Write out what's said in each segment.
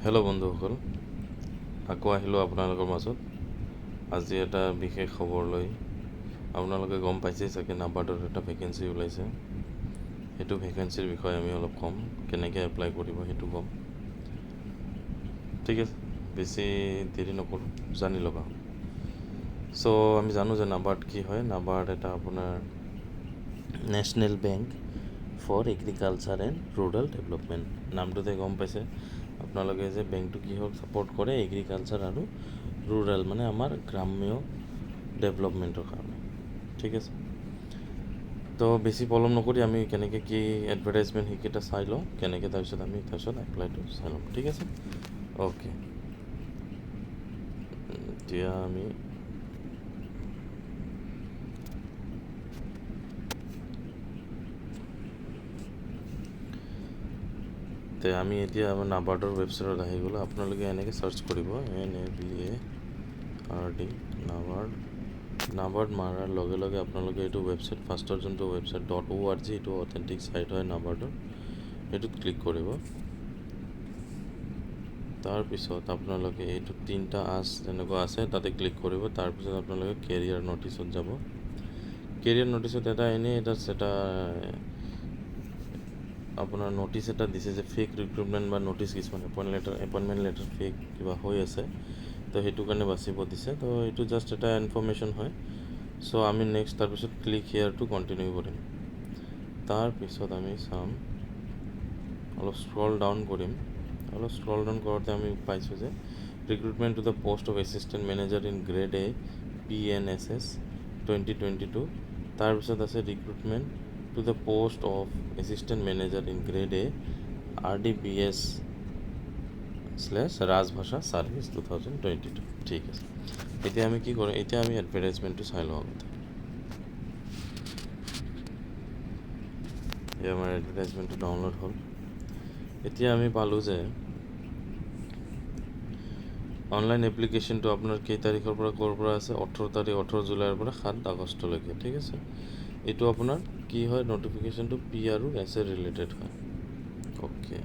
Hello' বন্ধুসকল, আকৌ আহিলোঁ আপোনালোকৰ মাজত। আজি এটা বিশেষ খবৰ লৈ। আপোনালোকে গম পাইছেই চাগে, নাবাৰ্ডত এটা ভেকেঞ্চি ওলাইছে। সেইটো ভেকেঞ্চিৰ বিষয়ে আমি অলপ ক'ম, কেনেকৈ এপ্লাই কৰিব সেইটো ক'ম। ঠিক আছে, বেছি দেৰি নকৰোঁ, জানি লগাওঁ। চ' আমি জানো যে নাবাৰ্ড কি হয়। নাবাৰ্ড এটা আপোনাৰ national bank for agriculture and rural development. নামটোতে গম পাইছে আপোনালোকে যে বেংকটো কিহক ছাপৰ্ট কৰে, এগ্ৰিকালচাৰ আৰু ৰুৰাল মানে আমাৰ গ্ৰাম্য ডেভেলপমেণ্টৰ কাৰণে। ঠিক আছে, তো বেছি পলম নকৰি আমি কেনেকৈ কি এডভাৰটাইজমেণ্ট সেইকেইটা চাই লওঁ, কেনেকৈ তাৰপিছত এপ্লাইটো চাই ল'ম। ঠিক আছে, অ'কে। এতিয়া আমি এতিয়া আমাৰ নাবাৰ্ডৰ ৱেবছাইটত আহি গ'লোঁ। আপোনালোকে এনেকৈ চাৰ্চ কৰিব NABARD নাবাৰ্ড মাৰাৰ লগে লগে আপোনালোকে এইটো ৱেবছাইট, ফাৰ্ষ্টৰ যোনটো ৱেবছাইট .org, এইটো অথেণ্টিক ছাইট হয় নাবাৰ্ডৰ, এইটোত ক্লিক কৰিব। তাৰপিছত আপোনালোকে এইটো 3টা যেনেকুৱা আছে তাতে ক্লিক কৰিব। তাৰপিছত আপোনালোকে কেৰিয়াৰ নটিছত যাব। কেৰিয়াৰ নটিছত এটা আপোনাৰ নটিচ এটা দিছে যে ফেক ৰিক্ৰুটমেণ্ট বা নটিচ কিছুমান এপইণ্টমেণ্ট লেটাৰ ফেক কিবা হৈ আছে, তো সেইটো কাৰণে বাচিব দিছে। তো এইটো জাষ্ট এটা ইনফৰ্মেশ্যন হয়। চ' আমি নেক্সট তাৰপিছত ক্লিক হিয়াৰটো কণ্টিনিউ কৰিম। তাৰপিছত আমি চাম, অলপ স্ক্ৰল ডাউন কৰিম। স্ক্ৰল ডাউন কৰোঁতে আমি পাইছোঁ যে recruitment to the post of assistant manager in grade A PNSS 2022। তাৰপিছত আছে recruitment to the post of assistant manager in grade A RDPS/ৰাজভাষা ছাৰ্ভিচ 2022। ঠিক আছে, এতিয়া আমি কি কৰোঁ, এতিয়া আমি এডভাৰটাইজমেণ্টটো চাই লওঁ আগতে। আমাৰ এডভাৰটাইজমেণ্টটো ডাউনলোড হ'ল। এতিয়া আমি পালোঁ যে অনলাইন এপ্লিকেশ্যনটো আপোনাৰ কেই তাৰিখৰ পৰা ক'ৰ পৰা আছে, 18 জুলাইৰ পৰা 7 আগষ্টলৈকে। ঠিক আছে, এইটো আপোনাৰ কি হয়, নটিফিকেশ্যনটো P আৰু S ৰিলেটেড হয়। অ'কে,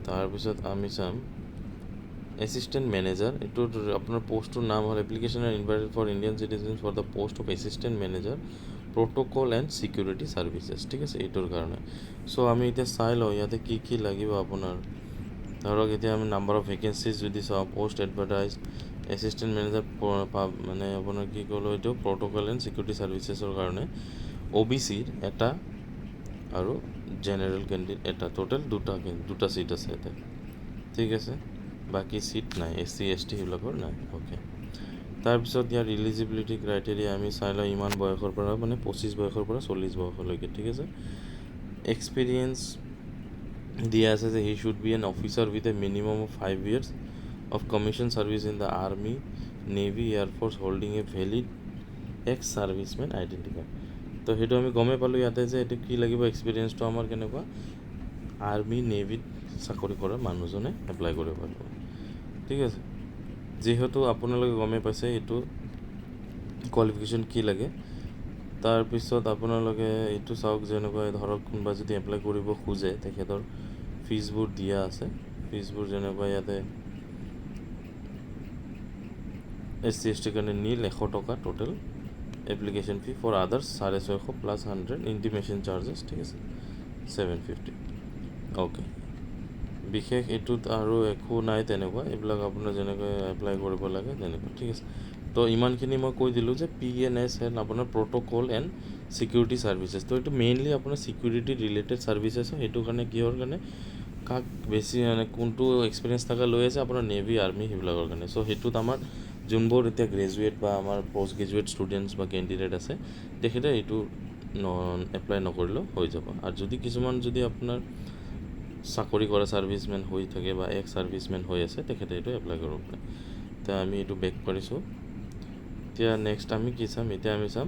তাৰপিছত আমি চাম এছিষ্টেণ্ট মেনেজাৰ। এইটো আপোনাৰ পষ্টটোৰ নাম হ'ল application invited for Indian citizen for the post of assistant manager protocol and security services. ঠিক আছে, এইটোৰ কাৰণে। চ' আমি এতিয়া চাই লওঁ ইয়াতে কি কি লাগিব আপোনাৰ। ধৰক এতিয়া আমি নাম্বাৰ অফ ভেকেঞ্চিজ যদি চাওঁ, পোষ্ট এডভাৰটাইজ এছিষ্টেণ্ট মেনেজাৰ মানে আপোনাৰ কি ক'লোঁ, এইটো প্ৰট'কল এণ্ড ছিকিউৰিটি ছাৰ্ভিচেছৰ কাৰণে OBCৰ এটা আৰু জেনেৰেল কেণ্ডিডেট এটা, টোটেল দুটা ছিট আছে ইয়াতে। ঠিক আছে, বাকী ছিট নাই, SC ST সেইবিলাকৰ নাই। অ'কে, তাৰপিছত ইয়াৰ ইলিজিবিলিটি ক্ৰাইটেৰিয়া আমি চাই লওঁ, ইমান বয়সৰ পৰা মানে 25 বয়সৰ পৰা 40 বয়সলৈকে। ঠিক আছে, এক্সপিৰিয়েঞ্চ দিয়া আছে যে he should be N officer with a minimum of 5 years of commission service in the army, navy, air force, holding A valid x servicemen identity card. তো সেইটো আমি গমেই পালোঁ ইয়াতে যে এইটো কি লাগিব, এক্সপিৰিয়েঞ্চটো আমাৰ কেনেকুৱা, আৰ্মি নেভিত চাকৰি কৰা মানুহজনে এপ্লাই কৰিব পাৰিব। ঠিক আছে, যিহেতু আপোনালোকে গমেই পাইছে এইটো কোৱালিফিকেশ্যন কি লাগে। তাৰপিছত আপোনালোকে এইটো চাওক, যেনেকুৱা ধৰক কোনোবা যদি এপ্লাই কৰিব খোজে, তেখেতৰ ফিজবোৰ দিয়া আছে। ফিজবোৰ যেনেকুৱা ইয়াতে SC ST কাৰণে 100 টকা total application fee, for others 650 plus 100 intimation charges. ঠিক আছে, 750। অ'কে, বিশেষ এইটোত আৰু একো নাই তেনেকুৱা, এইবিলাক আপোনাৰ যেনেকৈ এপ্লাই কৰিব লাগে তেনেকুৱা। ঠিক আছে, তো ইমানখিনি মই কৈ দিলোঁ যে PNS আপোনাৰ প্ৰট'কল এণ্ড ছিকিউৰিটি ছাৰ্ভিচেছ। তো এইটো মেইনলি আপোনাৰ ছিকিউৰিটি ৰিলেটেড ছাৰ্ভিচেছ হয়। সেইটো কাৰণে কিহৰ কাৰণে, কাক বেছি মানে কোনটো এক্সপিৰিয়েঞ্চ থকা লৈ আছে, আপোনাৰ নেভি, আৰ্মি সেইবিলাকৰ কাৰণে। চ' সেইটোত আমাৰ যোনবোৰ এতিয়া গ্ৰেজুৱেট বা আমাৰ পষ্ট গ্ৰেজুৱেট ষ্টুডেণ্টছ বা কেণ্ডিডেট আছে, তেখেতে এইটো এপ্লাই নকৰিলেও হৈ যাব। আৰু কিছুমান যদি আপোনাৰ চাকৰি কৰা ছাৰ্ভিচমেন হৈ থাকে বা এক্স ছাৰ্ভিচমেন হৈ আছে, তেখেতে এইটো এপ্লাই কৰিব পাৰে। এতিয়া আমি এইটো বেক কৰিছোঁ। এতিয়া নেক্সট আমি কি চাম, এতিয়া আমি চাম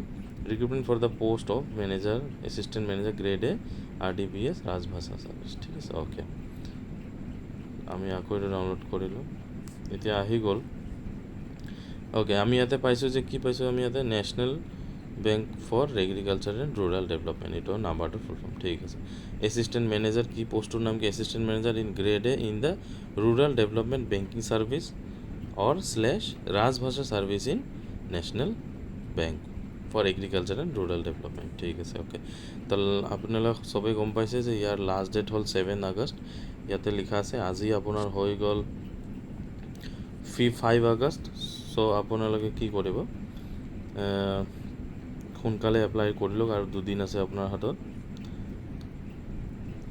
recruitment for the post of manager assistant manager grade A RDPS Rajbhasha service. ঠিক আছে, অ'কে, আমি আকৌ এইটো ডাউনলোড কৰিলোঁ। এতিয়া আহি গ'ল। অ'কে, আমি ইয়াতে পাইছোঁ যে কি পাইছোঁ, আমি ইয়াতে national bank for agriculture and rural development, এইটো নাম্বাৰটো ফুল ফৰ্ম। ঠিক আছে। এছিষ্টেণ্ট মেনেজাৰ কি পোষ্টটোৰ নাম কি? Assistant manager in grade A in the rural development banking service or / Rajbhasha service in national bank for agriculture and rural development. ঠিক আছে, অ'কে। তো আপোনালোক চবেই গম পাইছে যে ইয়াৰ লাষ্ট ডেট হ'ল 7 আগষ্ট। ইয়াতে লিখা আছে আজি আপোনাৰ হৈ গ'ল 5 আগষ্ট। চ' আপোনালোকে কি কৰিব, সোনকালে এপ্লাই কৰি লওক আৰু 2 দিন আছে আপোনাৰ হাতত।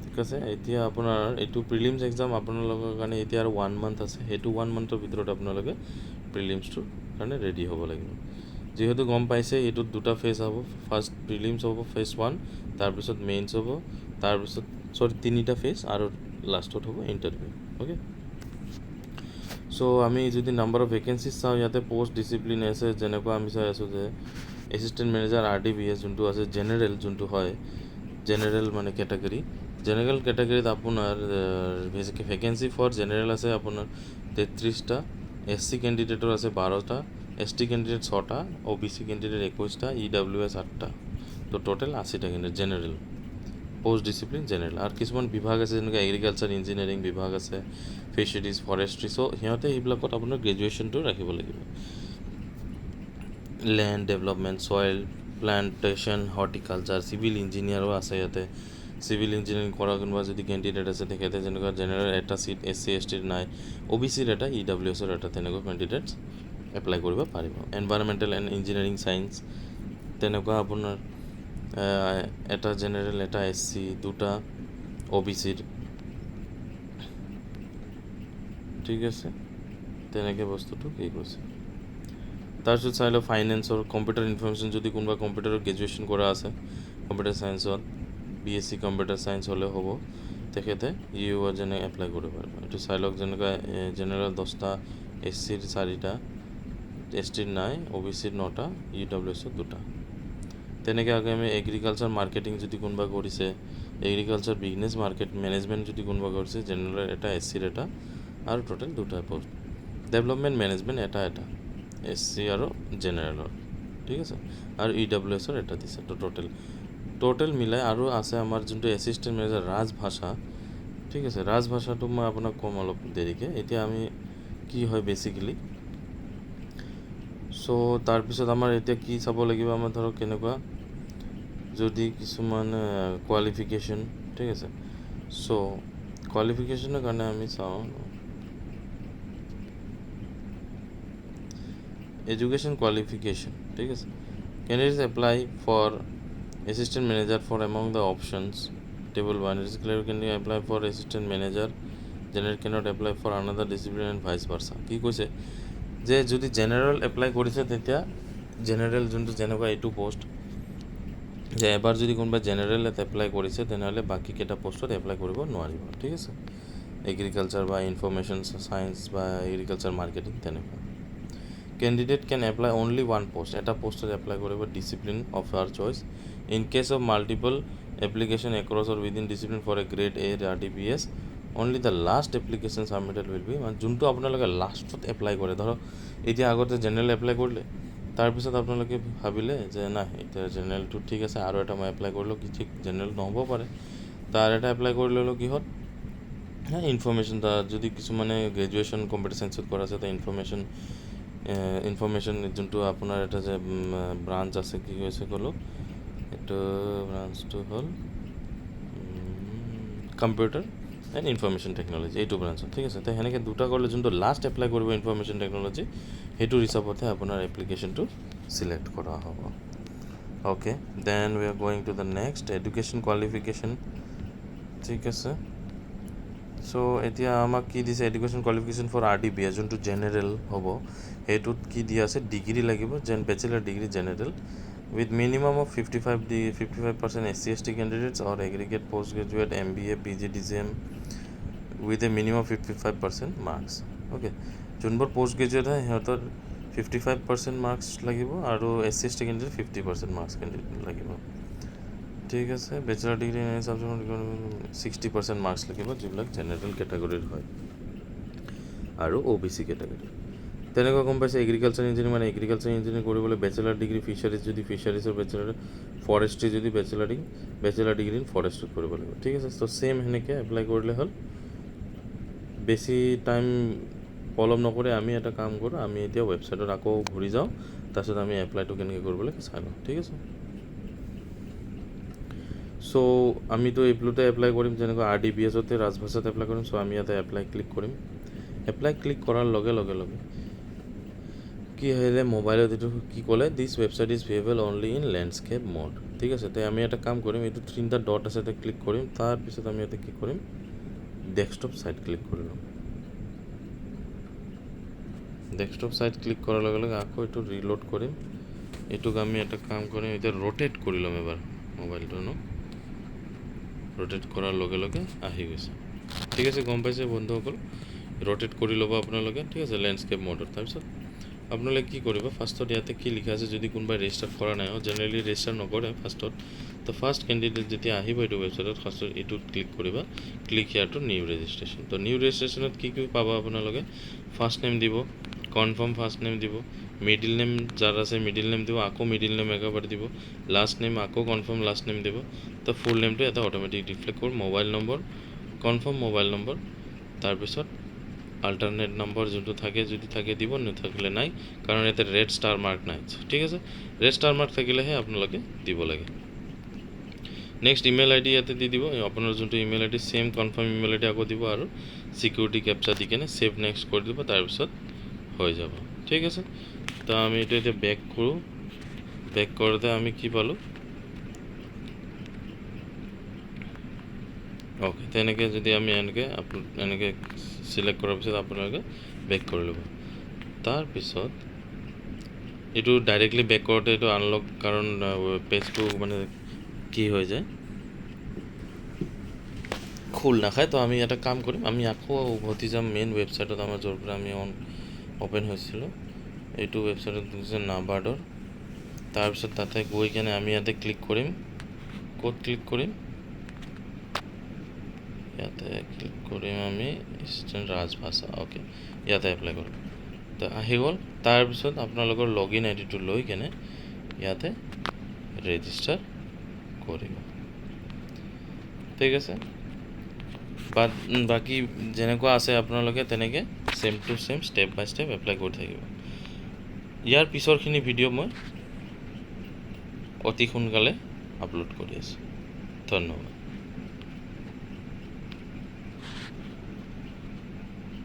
ঠিক আছে। এতিয়া আপোনাৰ এইটো প্ৰিলিমছ এক্সাম আপোনালোকৰ কাৰণে এতিয়া আৰু 1 মান্থ আছে। সেইটো 1 মান্থৰ ভিতৰত আপোনালোকে প্ৰিলিমছটোৰ কাৰণে ৰেডি হ'ব লাগিব। যিহেতু গম পাইছে এইটোত 2টা ফেজ হ'ব। ফাৰ্ষ্ট প্ৰিলিমছ হ'ব ফেজ 1, তাৰপিছত মেইনছ হ'ব, তাৰপিছত 3টা ফেজ আৰু লাষ্টত হ'ব ইণ্টাৰভিউ। অ'কে। চ' আমি যদি নাম্বাৰ অফ ভেকেঞ্চিজ চাওঁ, ইয়াতে পোষ্ট ডিচিপ্লিন আছে। যেনেকুৱা আমি চাই আছোঁ যে এছিষ্টেণ্ট মেনেজাৰ RDBS যোনটো আছে জেনেৰেল, যোনটো হয় জেনেৰেল মানে কেটেগৰী। জেনেৰেল কেটেগৰীত আপোনাৰ ভেকেঞ্চি ফৰ জেনেৰেল আছে আপোনাৰ 33টা, SC কেণ্ডিডেটৰ আছে 12টা, ST কেণ্ডিডেট 6টা, OBC কেণ্ডিডেট 21টা, EWS 8টা। তো টোটেল 80টা candidate general, post discipline general. আৰু কিছুমান বিভাগ আছে যেনেকৈ এগ্ৰিকালচাৰ ইঞ্জিনিয়াৰিং বিভাগ আছে, ফিচাৰিজ, ফৰেষ্ট্ৰি। চ' সিহঁতে সেইবিলাকত আপোনাৰ গ্ৰেজুৱেশ্যনটো ৰাখিব লাগিব। Land development, soil plantation, horticulture, civil ইঞ্জিনিয়াৰো আছে ইয়াতে। চিভিল ইঞ্জিনিয়াৰিং কৰা কোনোবা যদি কেণ্ডিডেট আছে তেখেতে যেনেকুৱা জেনেৰেল এটা চিট SC STৰ নাই, OBCৰ এটা, EWSৰ এটা, তেনেকুৱা কেণ্ডিডেটছ এপ্লাই কৰিব পাৰিব। এনভাইৰমেণ্টেল এণ্ড ইঞ্জিনিয়াৰিং চায়েন্স তেনেকুৱা আপোনাৰ এটা জেনেৰেল, এটা SC, 2টা OBCৰ। ঠিক আছে, তেনেকৈ বস্তুটো কি কৈছে। তাৰপিছত চাই লওক ফাইনেন্সৰ, কম্পিউটাৰ ইনফৰমেশ্যন যদি কোনোবা কম্পিউটাৰৰ গ্ৰেজুৱেশ্যন কৰা আছে, কম্পিউটাৰ চায়েন্সত BSc কম্পিউটাৰ চায়েন্স হ'লেও হ'ব, তেখেতে যেনে এপ্লাই কৰিব পাৰিব। এইটো চাই লওক যেনেকুৱা জেনেৰেল 10টা, SCৰ 4টা, STৰ নাই, OBCৰ 9টা, EWSৰ 2টা। তেনেকৈ আগে আমি এগ্ৰিকালচাৰ মাৰ্কেটিং যদি কোনোবা কৰিছে, এগ্ৰিকালচাৰ বিজনেছ মাৰ্কেট মেনেজমেণ্ট যদি কোনোবা কৰিছে, জেনেৰেল এটা, SCৰ এটা আৰু টোটেল 2টা পোষ্ট। ডেভেলপমেণ্ট মেনেজমেণ্ট এটা SC আৰু জেনেৰেলৰ। ঠিক আছে, আৰু EWSৰ এটা দিছে। তো টোটেল মিলাই আৰু আছে আমাৰ যোনটো এছিষ্টেণ্ট মেনেজাৰ ৰাজভাষা। ঠিক আছে, ৰাজভাষাটো মই আপোনাক ক'ম অলপ দেৰিকৈ। এতিয়া আমি কি হয় বেচিকেলি, চ' তাৰপিছত আমাৰ এতিয়া কি চাব লাগিব, আমাৰ ধৰক কেনেকুৱা যদি কিছুমান কোৱালিফিকেশ্যন। ঠিক আছে, চ' কোৱালিফিকেশ্যনৰ কাৰণে আমি চাওঁ এডুকেশ্যন কোৱালিফিকেশ্যন। ঠিক আছে, candidates apply for assistant manager for among the options table 1 it is clear can you apply for assistant manager general cannot apply for another discipline and vice versa। কি কৈছে যে যদি জেনেৰেল এপ্লাই কৰিছে তেতিয়া general যোনটো যেনেকুৱা এইটো post, যে এবাৰ যদি কোনোবা জেনেৰেলত এপ্লাই কৰিছে তেনেহ'লে বাকীকেইটা পোষ্টত এপ্লাই কৰিব নোৱাৰিব। ঠিক আছে, এগ্ৰিকালচাৰ বা ইনফৰমেশ্যন চায়েন্স বা এগ্ৰিকালচাৰ মাৰ্কেটিং তেনেকুৱা। Candidate can apply only 1 post, এটা পোষ্টত এপ্লাই কৰিব discipline of their choice. In case of multiple application across or within discipline for a grade A RDBS only the last application submitted will be, মানে যোনটো আপোনালোকে লাষ্টত apply কৰে। ধৰক এতিয়া আগতে জেনেৰেল এপ্লাই কৰিলে, তাৰপিছত আপোনালোকে ভাবিলে যে নাই এতিয়া জেনেৰেলটো ঠিক আছে, আৰু এটা মই এপ্লাই কৰিলোঁ, কি ঠিক জেনেৰেল নহ'ব পাৰে, তাৰ এটা এপ্লাই কৰি ল'লোঁ কিহত ইনফৰমেশ্যন। যদি কিছুমানে গ্ৰেজুৱেশ্যন কম্পিউটাৰ চায়েন্সত কৰা আছে, ইনফৰমেশ্যন যোনটো আপোনাৰ এটা যে ব্ৰাঞ্চ আছে, কি কৈছে ক'লোঁ, এইটো ব্ৰাঞ্চটো হ'ল কম্পিউটাৰ এণ্ড ইনফৰমেশ্যন টেকন'লজি, এইটো ব্ৰাঞ্চত। ঠিক আছে, তো সেনেকৈ 2টা কৰিলে যোনটো লাষ্ট এপ্লাই কৰিব ইনফৰমেশ্যন টেকন'লজি, সেইটো হিচাপতহে আপোনাৰ এপ্লিকেশ্যনটো চিলেক্ট কৰা হ'ব। Okay, then we are going to the next education qualification. ঠিক আছে, চ' এতিয়া আমাক কি দিছে, এডুকেশ্যন কোৱালিফিকেশ্যন ফৰ RDBS যোনটো জেনেৰেল হ'ব, সেইটোত কি দিয়া আছে, ডিগ্ৰী লাগিব, bachelor degree general with minimum of 55% SC ST candidates or aggregate post graduate MBA PG DCM with a minimum 55% marks. Okay, যোনবোৰ পোষ্ট গ্ৰেজুৱেট হয় সিহঁতৰ 55% মাৰ্কছ লাগিব, আৰু SC ST candidate 50% marks candidate লাগিব। ঠিক আছে, বেচেলাৰ ডিগ্ৰী 60% মাৰ্কছ লাগিব, যিবিলাক জেনেৰেল কেটেগৰীৰ হয় আৰু OBC কেটেগৰী। তেনেকুৱা গম পাইছে এগ্ৰিকালচাৰ ইঞ্জিনিয়াৰিং মানে এগ্ৰিকালচাৰ ইঞ্জিনিয়াৰিং কৰিবলৈ বেচেলাৰ ডিগ্ৰী ফিচাৰিজ যদি ফিচাৰিজৰ বেচেলাৰ ফৰেষ্ট্ৰি যদি বেচেলাৰ ডিগ্ৰী ইন ফৰেষ্ট্ৰি কৰিব লাগিব ঠিক আছে ত' ছেম সেনেকৈ এপ্লাই কৰিলে হ'ল বেছি টাইম পলম নকৰি আমি এটা কাম কৰোঁ আমি এতিয়া ৱেবছাইটত আকৌ ঘূৰি যাওঁ তাৰপিছত আমি এপ্লাইটো কেনেকৈ কৰিব লাগে চাই লওঁ ঠিক আছে চ' আমিতো এইটোতে এপ্লাই কৰিম যেনেকৈ RDPSতে ৰাজভাষাত এপ্লাই কৰিম চ' আমি ইয়াতে এপ্লাই ক্লিক কৰিম এপ্লাই ক্লিক কৰাৰ লগে লগে কি আহিলে মোবাইলত এইটো কি ক'লে this website is viewable only in landscape mode ঠিক আছে তে আমি এটা কাম কৰিম এইটো 3টা ডট আছে তাতে ক্লিক কৰিম তাৰপিছত আমি ইয়াতে কি কৰিম ডেস্কটপ সাইট ক্লিক কৰি ল'ম ডেস্কটপ সাইট ক্লিক কৰাৰ লগে লগে আকৌ এইটো ৰিলোড কৰিম এইটোক আমি এটা কাম কৰিম এতিয়া ৰোটেট কৰি ল'ম এবাৰ মোবাইলটো ৰোটেট কৰাৰ লগে লগে আহি গৈছে ঠিক আছে গম পাইছে বন্ধুসকল ৰোটেট কৰি ল'ব আপোনালোকে ঠিক আছে লেণ্ডস্কেপ মোডত তাৰপিছত আপোনালোকে কি কৰিব ফাৰ্ষ্টত ইয়াতে কি লিখা আছে যদি কোনোবাই ৰেজিষ্টাৰ কৰা নাই জেনেৰেলি ৰেজিষ্টাৰ নকৰে ফাৰ্ষ্টত তো ফাৰ্ষ্ট কেণ্ডিডেট যেতিয়া আহিব এইটো ৱেবছাইটত ফাৰ্ষ্টত এইটোত ক্লিক কৰিবা click here to new registration তো নিউ ৰেজিষ্ট্ৰেশ্যনত কি পাব আপোনালোকে ফাৰ্ষ্ট নেম দিব কনফাৰ্ম ফাৰ্ষ্ট নেম দিব মিডিল নেম যাৰ আছে মিডিল নেম দিব আকৌ মিডিল নেম একেবাৰে দিব লাষ্ট নেম আকৌ কনফাৰ্ম লাষ্ট নেম দিব তো ফুল নেমটো এটা অট'মেটিক ৰিফ্লেক্ট কৰিব mobile number confirm mobile number তাৰপিছত আল্টাৰনেট নম্বৰ যোনটো থাকে যদি থাকে দিব নাথাকিলে নাই কাৰণ ইয়াতে ৰেড ষ্টাৰ মাৰ্ক নাই ঠিক আছে ৰেড ষ্টাৰ মাৰ্ক থাকিলেহে আপোনালোকে দিব লাগে নেক্সট ইমেইল আইডি ইয়াতে দি দিব আপোনাৰ যোনটো email ID same confirm email ID আকৌ দিব আৰু সিকিউৰিটি ক্যাপচা দি কেনে সেভ নেক্সট কৰি দিব তাৰপিছত হৈ যাব ঠিক আছে তো আমি এটা এতিয়া বেক কৰোঁ বেক কৰোঁতে আমি কি পালোঁ ওকে তেনেকৈ যদি আমি এনেকৈ সিলেক্ট কৰাৰ পিছত আপোনালোকে বেক কৰি ল'ব তাৰপিছত এইটো ডাইৰেক্টলি বেক কৰোঁতে এইটো আনলক কাৰণ পেজটো মানে কি হৈ যায় খোল নাখায় তো আমি এটা কাম কৰিম আমি আকৌ উভতি যাম মেইন ৱেবছাইটত আমাৰ য'ৰ পৰা আমি অপেন হৈছিলোঁ এইটো ৱেবছাইটত দিছে নাবাৰ্ডৰ তাৰপিছত তাতে গৈ কেনে আমি ইয়াতে ক্লিক কৰিম ক'ত ক্লিক কৰিম ইয়াতে ক্লিক কৰিম আমি ইষ্টাৰ্ণ ৰাজভাষা ওকে ইয়াতে এপ্লাই কৰিম তো আহি গ'ল তাৰপিছত আপোনালোকৰ লগইন আইডিটো লৈ কেনে ইয়াতে ৰেজিষ্টাৰ কৰিব ঠিক আছে বাকি যেনেকুৱা আছে আপোনালোকে তেনেকৈ same to same step by step apply কৰি থাকিব ইয়াৰ পিছৰখিনি ভিডিঅ' মই অতি সোনকালে আপলোড কৰি আছোঁ ধন্যবাদ